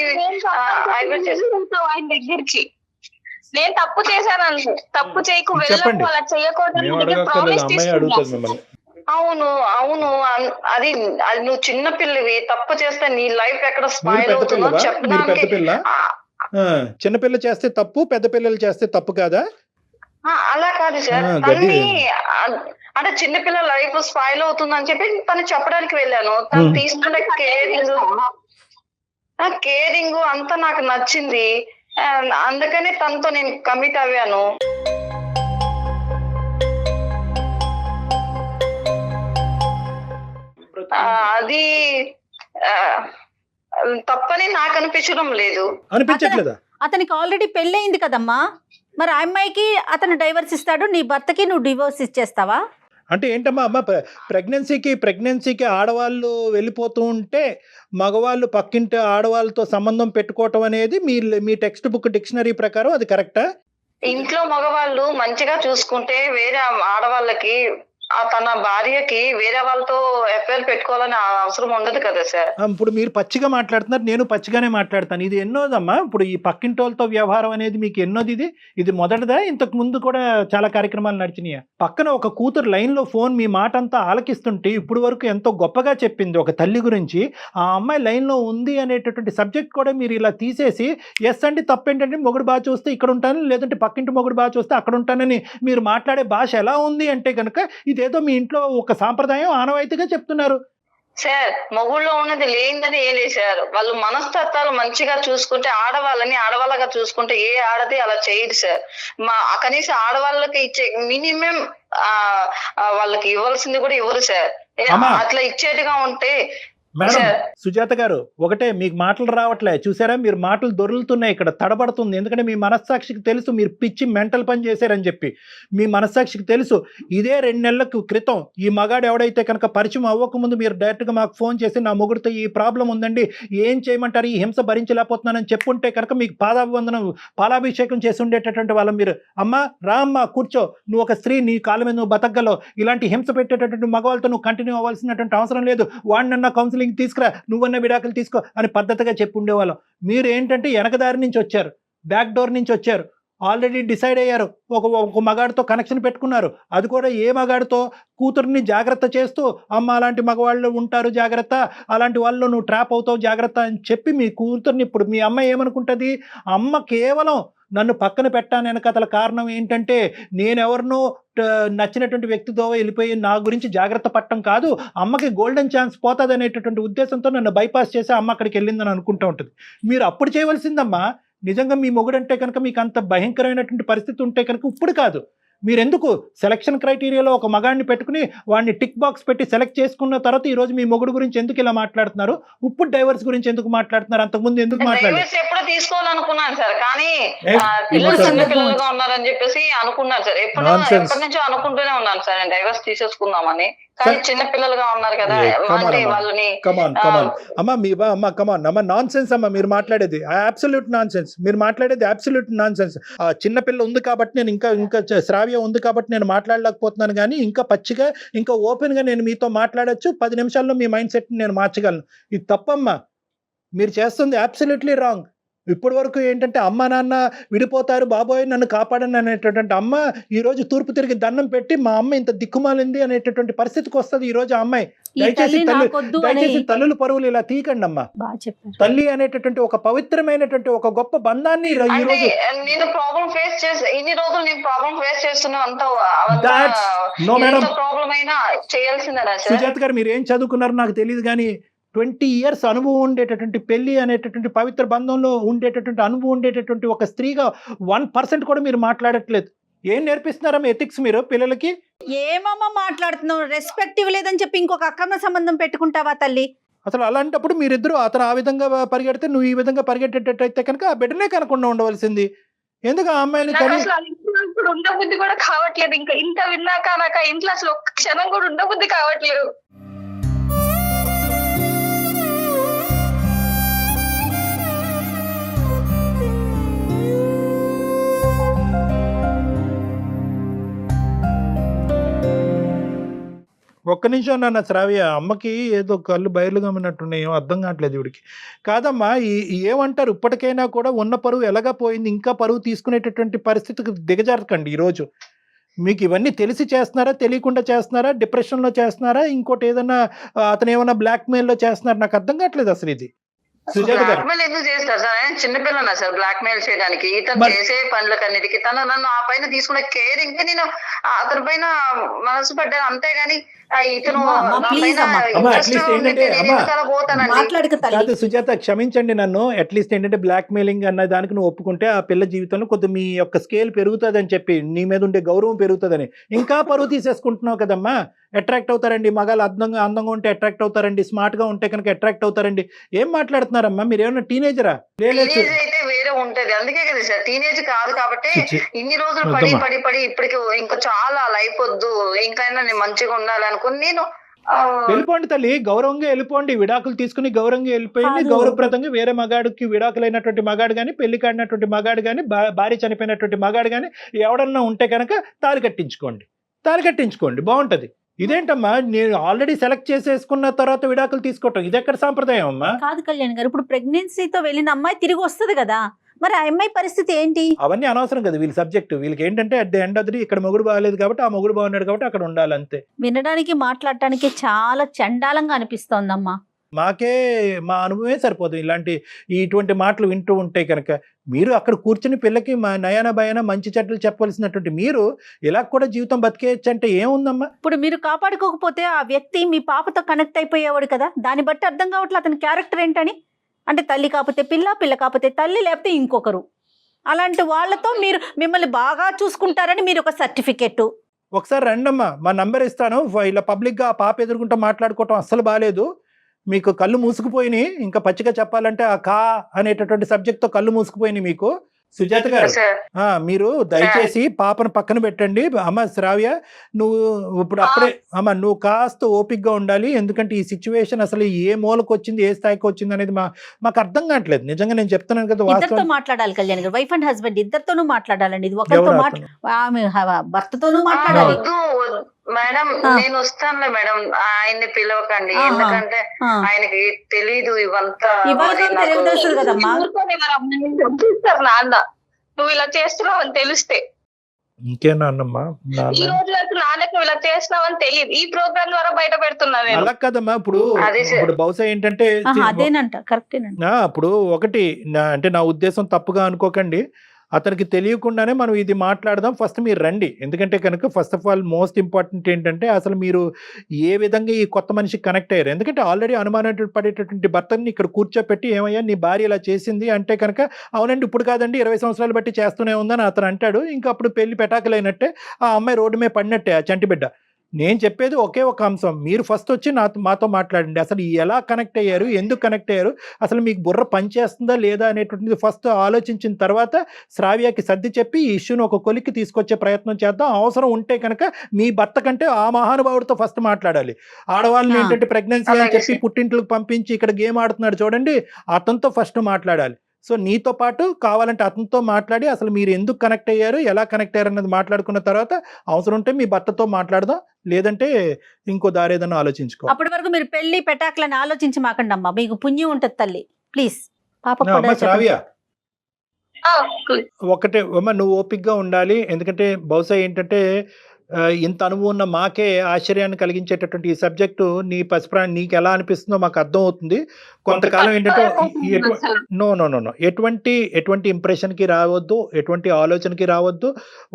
Speaker 2: ఆయన దగ్గరికి నేను తప్పు చేశాను, తప్పు చేయకు
Speaker 5: చెప్పండి.
Speaker 2: వెళ్ళకు, అలా చేయకూడదు
Speaker 5: మేము అడగక్కర్లేదు, అమ్మాయి అడుగుతుంది మిమ్మల్ని.
Speaker 3: అవును అది నువ్వు చిన్న పిల్లవి, తప్పు చేస్తే నీ లైఫ్ ఎక్కడ
Speaker 5: మీరు
Speaker 3: స్పాయిల్
Speaker 5: పెద్ద
Speaker 3: అవుతుందో
Speaker 5: పిల్లవా? మీరు పెద్ద
Speaker 3: చెప్పడానికి
Speaker 5: పిల్ల? చిన్నపిల్ల చేస్తే తప్పు, పెద్ద పిల్లలు చేస్తే తప్పు కాదా?
Speaker 3: అలా కాదు సార్.
Speaker 5: గడ్డి.
Speaker 3: తన్ని అంటే చిన్నపిల్ల లైఫ్ స్పాయిల్ అవుతుందని చెప్పి తను చెప్పడానికి వెళ్ళాను. తను తీసుకునే కేరింగ్ అంతా నాకు నచ్చింది. అందుకని తనతో నేను కమిట్ అవ్వాను. అది తప్పని నాకు అనిపించడం లేదు.
Speaker 5: అనిపించట్లేదా?
Speaker 4: అతనికి ఆల్రెడీ పెళ్ళయింది కదమ్మా. మరి ఆ అమ్మాయికి అతను డైవర్స్ ఇస్తాడు, నీ భర్తకి నువ్వు డివోర్స్ ఇచ్చేస్తావా?
Speaker 5: అంటే ఏంటమ్మా అమ్మ, ప్రెగ్నెన్సీకి ఆడవాళ్ళు వెళ్ళిపోతూ ఉంటే మగవాళ్ళు పక్కింటి ఆడవాళ్ళతో సంబంధం పెట్టుకోవటం అనేది మీ టెక్స్ట్ బుక్ డిక్షనరీ ప్రకారం అది కరెక్టా?
Speaker 3: ఇంట్లో మగవాళ్ళు మంచిగా చూసుకుంటే వేరే ఆడవాళ్ళకి తన భార్యకి వేరే వాళ్ళతో ఎఫ్ఐఆర్ పెట్టుకోవాలని అవసరం ఉండదు కదా సార్.
Speaker 5: ఇప్పుడు మీరు పచ్చిగా మాట్లాడుతున్నారు, నేను పచ్చిగానే మాట్లాడతాను. ఇది ఎన్నోదమ్మా? ఇప్పుడు ఈ పక్కింటి వాళ్ళతో వ్యవహారం అనేది మీకు ఎన్నోది? ఇది మొదటిదా? ఇంతకు ముందు కూడా చాలా కార్యక్రమాలు నడిచినాయా? పక్కన ఒక కూతురు లైన్లో ఫోన్ మీ మాట అంతా ఆలకిస్తుంటే ఇప్పుడు వరకు ఎంతో గొప్పగా చెప్పింది ఒక తల్లి గురించి, ఆ అమ్మాయి లైన్లో ఉంది అనేటటువంటి సబ్జెక్ట్ కూడా మీరు ఇలా తీసేసి ఎస్ అండి తప్పేంటంటే మొగుడు బాగా చూస్తే ఇక్కడ ఉంటాను, లేదంటే పక్కింటి మొగుడు బాగా చూస్తే అక్కడ ఉంటానని మీరు మాట్లాడే భాష ఎలా ఉంది అంటే కనుక ఇదేదో మీ ఇంట్లో ఒక సాంప్రదాయం ఆనవాయితీగా చెప్తున్నారు.
Speaker 3: సార్ మొగుళ్ళో ఉన్నది లేనిదని ఏం లేదు సార్. వాళ్ళు మనస్తత్వాలు మంచిగా చూసుకుంటే ఆడవాళ్ళని ఆడవాళ్ళగా చూసుకుంటే ఏ ఆడది అలా చేయదు సార్. కనీసం ఆడవాళ్ళకి ఇచ్చే మినిమం వాళ్ళకి ఇవ్వాల్సింది కూడా ఇవ్వరు సార్. అట్లా ఇచ్చేట్టుగా ఉంటే
Speaker 5: మేడం సుజాత గారు, ఒకటే మీకు మాటలు రావట్లే చూసారా, మీరు మాటలు దొరుకుతున్నాయి, ఇక్కడ తడబడుతుంది. ఎందుకంటే మీ మనస్సాక్షికి తెలుసు మీరు పిచ్చి మెంటల్ పని చేశారని చెప్పి. మీ మనస్సాక్షికి తెలుసు. ఇదే 2 నెలల క్రితం ఈ మగాడు ఎవడైతే కనుక పరిచయం అవ్వకముందు మీరు డైరెక్ట్గా మాకు ఫోన్ చేసి నా మొగుడితో ఈ ప్రాబ్లం ఉందండి, ఏం చేయమంటారు, ఈ హింస భరించలేకపోతున్నానని చెప్పుంటే కనుక మీకు పాలాభిషేకం చేసి ఉండేటటువంటి వాళ్ళం మీరు. అమ్మ రా అమ్మ కూర్చో, నువ్వు ఒక స్త్రీ, నీ కాళ్ళ మీద నువ్వు బతకగలవు, ఇలాంటి హింస పెట్టేటటువంటి మగవాళ్ళతో నువ్వు కంటిన్యూ అవ్వాల్సినటువంటి అవసరం లేదు, వాడినన్నా కౌన్సిలింగ్ తీసుకురా, నువ్వన్న విడాకులు తీసుకో అని పద్ధతిగా చెప్పి ఉండేవాళ్ళం. మీరు ఏంటంటే వెనకదారి నుంచి వచ్చారు, బ్యాక్ డోర్ నుంచి వచ్చారు, ఆల్రెడీ డిసైడ్ అయ్యారు, ఒక మగాడితో కనెక్షన్ పెట్టుకున్నారు. అది కూడా ఏ మగాడితో? కూతుర్ని జాగ్రత్త చేస్తూ అమ్మ అలాంటి మగవాళ్ళు ఉంటారు జాగ్రత్త, అలాంటి వాళ్ళు నువ్వు ట్రాప్ అవుతావు జాగ్రత్త అని చెప్పి మీ కూతుర్ని. ఇప్పుడు మీ అమ్మ ఏమనుకుంటుంది? అమ్మ కేవలం నన్ను పక్కన పెట్టాను వెనకతల కారణం ఏంటంటే నేనెవరినో నచ్చినటువంటి వ్యక్తితో వెళ్ళిపోయి నా గురించి జాగ్రత్త పట్టడం కాదు, అమ్మకి గోల్డెన్ ఛాన్స్ పోతుంది అనేటటువంటి ఉద్దేశంతో నన్ను బైపాస్ చేసి అమ్మ అక్కడికి వెళ్ళిందని అనుకుంటూ ఉంటుంది. మీరు అప్పుడు చేయవలసిందమ్మా, నిజంగా మీ మొగుడంటే కనుక మీకు అంత భయంకరమైనటువంటి పరిస్థితి ఉంటే కనుక ఇప్పుడు కాదు, మీరెందుకు సెలక్షన్ క్రైటీరియాలో ఒక మగాడిని పెట్టుకుని వాడిని టిక్ బాక్స్ పెట్టి సెలెక్ట్ చేసుకున్న తర్వాత ఈ రోజు మీ మొగుడు గురించి ఎందుకు ఇలా మాట్లాడుతున్నారు? ఇప్పుడు డైవర్స్ గురించి ఎందుకు మాట్లాడుతున్నారు? అంతకుముందు ఎందుకు మాట్లాడారు?
Speaker 3: ఎప్పుడు తీసుకోవాలనుకున్నాను సార్, కానీ పిల్లలు చిన్న పిల్లలుగా ఉన్నారని చెప్పేసి అనుకున్నాను సార్. ఎప్పటి నుంచో అనుకుంటూనే ఉన్నాను సార్ నేను డైవర్స్ తీసేసుకుందామని, కానీ చిన్న పిల్లలుగా ఉన్నారు కదా అంటే వాళ్ళని.
Speaker 5: అమ్మ నాన్ సెన్స్ అమ్మ మీరు మాట్లాడేది, అబ్సల్యూట్ నాన్ సెన్స్. మీరు మాట్లాడేది అబ్సల్యూట్ నాన్ సెన్స్. చిన్న పిల్ల ఉంది కాబట్టి నేను ఇంకా శ్రావ్య ఉంది కాబట్టి నేను మాట్లాడలేకపోతున్నాను, కానీ ఇంకా పచ్చిగా ఇంకా ఓపెన్గా నేను మీతో మాట్లాడచ్చు. 10 నిమిషాల్లో మీ మైండ్ సెట్ని నేను మార్చగలను. ఇది తప్పమ్మా, మీరు చేస్తుంది అబ్సల్యూట్లీ రాంగ్. ఇప్పటి వరకు ఏంటంటే అమ్మ నాన్న విడిపోతారు బాబోయ్ నన్ను కాపాడని అనేటటువంటి అమ్మ ఈరోజు తూర్పు తిరిగి దండం పెట్టి మా అమ్మ ఇంత దిక్కుమాలింది అనేటటువంటి పరిస్థితికి వస్తుంది ఈరోజు ఆ అమ్మాయి. దయచేసి తల్లుల పరువులు ఇలా తీయకండి అమ్మా. తల్లి అనేటటువంటి ఒక పవిత్రమైనటువంటి ఒక గొప్ప బంధాన్ని
Speaker 3: నేను ప్రాబ్లం ఫేస్ చేసి ఇన్ని రోజులు నేను ప్రాబ్లం ఫేస్ చేస్తున్నా ప్రాబ్లం అయినా చేయాల్సిందేనా
Speaker 5: సుజాత గారు? మీరు ఏం చదువుకున్నారో నాకు తెలియదు, కానీ 20 years అనుభవం ఉండేటటువంటి పెళ్లి అనేటటువంటి పవిత్ర బంధంలో ఉండేటటువంటి అనుభవం ఉండేటటువంటి ఒక స్త్రీగా 1% కూడా మీరు మాట్లాడట్లేదు. ఏం నేర్పిస్తున్నారమ్మా ఎథిక్స్ మీరు పిల్లలకి?
Speaker 4: ఏమమ్మా మాట్లాడుతున్నావు? రెస్పెక్ట్ ఇవ్వలేదని చెప్పి ఇంకొక అక్రమ సంబంధం పెట్టుకుంటావా తల్లి?
Speaker 5: అసలు అలాంటప్పుడు మీరిద్దరు అతను ఆ విధంగా పరిగెడితే నువ్వు ఈ విధంగా పరిగెట్టేటట్టయితే కనుక ఆ బిడ్డనే కనకుండా ఉండవలసింది. ఎందుకు ఆ అమ్మాయిని
Speaker 2: ఇప్పుడు ఉండబుద్ధి కూడా కావట్లేదు. ఇంకా ఇంత విన్నాక నాకు ఆ ఇంట్లో అసలు ఒక్క క్షణం కూడా ఉండబుద్ధి కావట్లేదు.
Speaker 5: ఒక్క నిమిషం నాన్న శ్రావ్య, అమ్మకి ఏదో కళ్ళు బయలుగా ఉన్నట్టున్నాయో అర్థం కావట్లేదు ఇవిడికి. కాదమ్మా, ఏమంటారు, ఇప్పటికైనా కూడా ఉన్న పరువు ఎలాగా పోయింది, ఇంకా పరువు తీసుకునేటటువంటి పరిస్థితికి దిగజారకండి. ఈరోజు మీకు ఇవన్నీ తెలిసి చేస్తున్నారా, తెలియకుండా చేస్తున్నారా, డిప్రెషన్లో చేస్తున్నారా, ఇంకోటి ఏదైనా అతను ఏమైనా బ్లాక్మెయిల్లో చేస్తున్నారా? నాకు అర్థం కావట్లేదు అసలు ఇది.
Speaker 3: బ్లాక్మెయిల్ ఎందుకు చేస్తారు సార్? ఆయన చిన్నపిల్లనా సార్ బ్లాక్మెయిల్ చేయడానికి? ఇతను చేసే పనులకన్నిటికీ తను నన్ను ఆ పైన తీసుకున్న కేరింగ్ కి నేను అతని పైన మనసు పడ్డాను, అంతేగాని ఇతను
Speaker 5: సుజాత క్షమించండి నన్ను. అట్లీస్ట్ ఏంటంటే బ్లాక్ మెయిలింగ్ అన్న దానికి నువ్వు ఒప్పుకుంటే ఆ పిల్ల జీవితంలో కొద్ది మీ యొక్క స్కేల్ పెరుగుతుంది అని చెప్పి నీ మీద ఉండే గౌరవం పెరుగుతుందని, ఇంకా పరువు తీసేసుకుంటున్నావు కదమ్మా. అట్రాక్ట్ అవుతారండి, మగాళ్ళు అందంగా ఉంటే అట్రాక్ట్ అవుతారండి, స్మార్ట్ గా ఉంటే కనుక అట్రాక్ట్ అవుతారండి. ఏం మాట్లాడుతున్నారమ్మా మీరు? ఏమన్నా టీనేజరా?
Speaker 3: టీనేజ్ అయితే వేరే ఉంటది, అందుకే కదా సార్ టీనేజ్ కాదు కాబట్టి ఇన్ని రోజులు పడి ఇప్పటికి ఇంకా చాలా లైఫ్ వద్దు, ఇంకైనా నేను మంచిగా ఉండాలి అనుకుని నేను
Speaker 5: వెళ్ళిపోండి తల్లి, గౌరవంగా వెళ్ళిపోండి. విడాకులు తీసుకుని గౌరవంగా వెళ్ళిపోయింది. గౌరవప్రదంగా వేరే మగాడికి, విడాకులైనటువంటి మగాడు కానీ, పెళ్లి కాడినటువంటి మగాడు కానీ, భార్య చనిపోయినటువంటి మగాడు కానీ ఎవడన్నా ఉంటే కనుక తాళి కట్టించుకోండి, బాగుంటది. ఇదేంటమ్మా, నేను ఆల్రెడీ సెలెక్ట్ చేసేసుకున్న తర్వాత విడాకులు తీసుకోవటం, ఇది ఎక్కడ సాంప్రదాయం అమ్మా?
Speaker 4: కాదు కళ్యాణ్ గారు, ఇప్పుడు ప్రెగ్నెన్సీతో వెళ్ళిన అమ్మాయి తిరిగి వస్తుంది కదా, మరి ఆ అమ్మాయి పరిస్థితి ఏంటి?
Speaker 5: అవన్నీ అనవసరం కదా వీళ్ళ సబ్జెక్ట్. వీళ్ళకి ఏంటంటే at the end of the ఇక్కడ మొగుడు బాగాలేదు కాబట్టి ఆ మొగుడు బాగున్నాడు కాబట్టి అక్కడ ఉండాలి అంతే.
Speaker 4: వినడానికి మాట్లాడటానికి చాలా చండాలంగా అనిపిస్తోందమ్మా.
Speaker 5: మాకే మా అనుభవమే సరిపోతుంది ఇటువంటి మాటలు వింటూ ఉంటే కనుక. మీరు అక్కడ కూర్చుని పిల్లకి మా నయాన భయాన మంచి చెడ్డలు చెప్పవలసినటువంటి మీరు ఇలా కూడా జీవితం బతికేయచ్చు అంటే ఏముందమ్మా?
Speaker 4: ఇప్పుడు మీరు కాపాడుకోకపోతే ఆ వ్యక్తి మీ పాపతో కనెక్ట్ అయిపోయేవాడు కదా, దాన్ని బట్టి అర్థం కావట్లేదు అతని క్యారెక్టర్ ఏంటని. అంటే తల్లి కాకపోతే పిల్ల, పిల్ల కాకపోతే తల్లి, లేకపోతే ఇంకొకరు. అలాంటి వాళ్ళతో మిమ్మల్ని బాగా చూసుకుంటారని మీరు ఒక సర్టిఫికెట్.
Speaker 5: ఒకసారి రండమ్మా, మా నంబర్ ఇస్తాను. ఇలా పబ్లిక్గా ఆ పాప ఎదుర్కొంటూ మాట్లాడుకోవటం అస్సలు బాగాలేదు. మీకు కళ్ళు మూసుకుపోయినాయి. ఇంకా పచ్చిగా చెప్పాలంటే ఆ కా అనేటటువంటి సబ్జెక్ట్తో కళ్ళు మూసుకుపోయినాయి మీకు. సుజాత గారు, మీరు దయచేసి పాపను పక్కన పెట్టండి. అమ్మ శ్రావ్య, నువ్వు ఇప్పుడు అప్పుడే అమ్మ నువ్వు కాస్త ఓపిక్గా ఉండాలి. ఎందుకంటే ఈ సిచ్యువేషన్ అసలు ఏ మూలకు వచ్చింది, ఏ స్థాయికి వచ్చింది అనేది మాకు అర్థం కావట్లేదు. నిజంగా నేను చెప్తున్నాను కదా,
Speaker 4: ఇద్దరితో మాట్లాడాలి కళ్యాణ్ గారు, వైఫ్ అండ్ హస్బెండ్ ఇద్దరితోనూ మాట్లాడాలండి. ఇది ఒకరితో భర్తతోనూ మాట్లాడాలి.
Speaker 3: మేడం నేను వస్తానులే మేడం, ఆయన్ని పిలవకండి, ఎందుకంటే ఆయనకి తెలీదు ఇవంతా.
Speaker 2: నాన్న నువ్వు ఇలా చేస్తున్నావు అని తెలిస్తే,
Speaker 5: ఇంకేనా అన్నమ్మా,
Speaker 2: ఈ రోజు వరకు నాన్నకు ఇలా చేస్తున్నావు అని తెలియదు. ఈ ప్రోగ్రామ్ ద్వారా బయట పెడుతున్నా నేను.
Speaker 5: అలా కదమ్మా, ఇప్పుడు బహుశా ఏంటంటే
Speaker 4: అదేనంట కరెక్టేనంట.
Speaker 5: ఇప్పుడు ఒకటి అంటే నా ఉద్దేశం తప్పుగా అనుకోకండి, అతనికి తెలియకుండానే మనం ఇది మాట్లాడదాం. ఫస్ట్ మీరు రండి. ఎందుకంటే కనుక first of all most important ఏంటంటే అసలు మీరు ఏ విధంగా ఈ కొత్త మనిషికి కనెక్ట్ అయ్యారు. ఎందుకంటే ఆల్రెడీ అనుమానం పడేటటువంటి భర్తని ఇక్కడ కూర్చోపెట్టి ఏమయ్యా నీ భార్య ఇలా చేసింది అంటే కనుక అవునండి ఇప్పుడు కాదండి 20 సంవత్సరాలు బట్టి చేస్తూనే ఉందని అతను అంటాడు. ఇంకా అప్పుడు పెళ్లి పెటాకులైనట్టే, ఆ అమ్మాయి రోడ్డు మీద పడినట్టే ఆ చంటి బిడ్డ. నేను చెప్పేది ఒకే ఒక అంశం, మీరు ఫస్ట్ వచ్చి మాతో మాట్లాడండి. అసలు ఎలా కనెక్ట్ అయ్యారు, ఎందుకు కనెక్ట్ అయ్యారు, అసలు మీకు బుర్ర పనిచేస్తుందా లేదా అనేటువంటిది ఫస్ట్ ఆలోచించిన తర్వాత శ్రావ్యకి సర్ది చెప్పి ఈ ఇష్యూని ఒక కొలిక్కి తీసుకొచ్చే ప్రయత్నం చేద్దాం. అవసరం ఉంటే కనుక మీ భర్త కంటే ఆ మహానుభావుడితో ఫస్ట్ మాట్లాడాలి. ఆడవాళ్ళని ఏంటంటే ప్రెగ్నెన్సీ అని చెప్పి పుట్టింట్లకు పంపించి ఇక్కడ గేమ్ ఆడుతున్నాడు చూడండి, అతనితో ఫస్ట్ మాట్లాడాలి. సో నీతో పాటు కావాలంటే అతనితో మాట్లాడి అసలు మీరు ఎందుకు కనెక్ట్ అయ్యారు, ఎలా కనెక్ట్ అయ్యారు అన్నది మాట్లాడుకున్న తర్వాత అవసరం ఉంటే మీ భర్తతో మాట్లాడదాం, లేదంటే ఇంకో దారి ఏదైనా ఆలోచించుకో.
Speaker 4: అప్పటి వరకు మీరు పెళ్లి పెటాకులని ఆలోచించి మాకండి అమ్మా, మీకు పుణ్యం ఉంటుంది తల్లి. ప్లీజ్ పాప
Speaker 5: శ్రావ్య ఒకటే అమ్మ, నువ్వు ఓపిక్గా ఉండాలి. ఎందుకంటే బహుశా ఏంటంటే ఇంత అనుభవం ఉన్న మాకే ఆశ్చర్యాన్ని కలిగించేటటువంటి ఈ సబ్జెక్టు నీ పసిప్రాణి నీకు ఎలా అనిపిస్తుందో మాకు అర్థం అవుతుంది. కొంతకాలం ఏంటంటే నో ఎటువంటి ఇంప్రెషన్కి రావద్దు, ఎటువంటి ఆలోచనకి రావద్దు.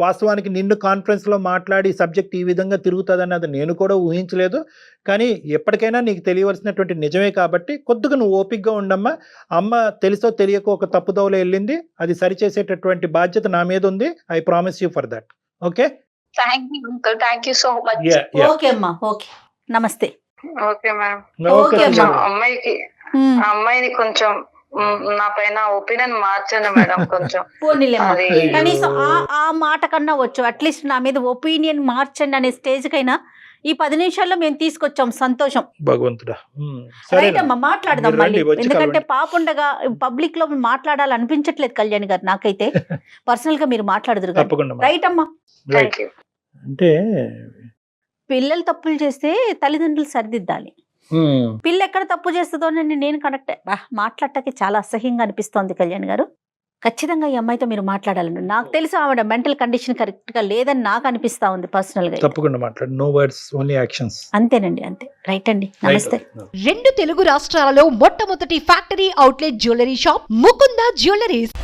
Speaker 5: వాస్తవానికి నిన్ను కాన్ఫరెన్స్లో మాట్లాడి సబ్జెక్ట్ ఈ విధంగా తిరుగుతుంది అన్నది నేను కూడా ఊహించలేదు. కానీ ఎప్పటికైనా నీకు తెలియవలసినటువంటి నిజమే కాబట్టి కొద్దిగా నువ్వు ఓపిక్గా ఉండమ్మా. అమ్మ తెలుసో తెలియకో ఒక తప్పుదోవలో వెళ్ళింది, అది సరిచేసేటటువంటి బాధ్యత నా మీద ఉంది. I promise you for that. Okay,
Speaker 2: thank you uncle, thank you so much.
Speaker 4: Okay అమ్మా, ఓకే, నమస్తే.
Speaker 3: Okay madam.
Speaker 4: ఓకే
Speaker 3: అమ్మాయిని కొంచెం నా పైన ఒపీనియన్ మార్చండి మేడం కొంచెం.
Speaker 4: కనీసం ఆ మాట కన్నా వచ్చు, అట్లీస్ట్ నా మీద ఒపీనియన్ మార్చండి అనే స్టేజ్ కైనా ఈ 10 నిమిషాల్లో మేము తీసుకొచ్చాం. సంతోషం
Speaker 5: భగవంతుడా.
Speaker 4: రైట్ అమ్మా, మాట్లాడదాం మళ్ళీ. ఎందుకంటే పాపుండగా పబ్లిక్ లో మాట్లాడాలనిపించట్లేదు కళ్యాణ్ గారు నాకైతే. పర్సనల్ గా మీరు మాట్లాడదురు. రైట్ అమ్మా.
Speaker 5: అంటే
Speaker 4: పిల్లలు తప్పులు చేస్తే తల్లిదండ్రులు సరిదిద్దాలి. పిల్ల ఎక్కడ తప్పు చేస్తుందోనని నేను కనెక్ట్ మాట్లాడటానికి చాలా అసహ్యంగా అనిపిస్తోంది కళ్యాణ్ గారు. ఖచ్చితంగా ఈ అమ్మాయితో మీరు మాట్లాడాలండి. నాకు తెలుసు ఆవిడ మెంటల్ కండిషన్ కరెక్ట్ గా లేదని నాకు అనిపిస్తా ఉంది పర్సనల్ గా.
Speaker 5: తప్పకుండా మాట్లాడు, నో వర్డ్స్ ఓన్లీ యాక్షన్స్.
Speaker 4: అంతేనండి, అంతే. రైట్ అండి, నమస్తే.
Speaker 1: 2 తెలుగు రాష్ట్రాలలో మొట్టమొదటి factory outlet jewellery shop Mukunda jewelleries.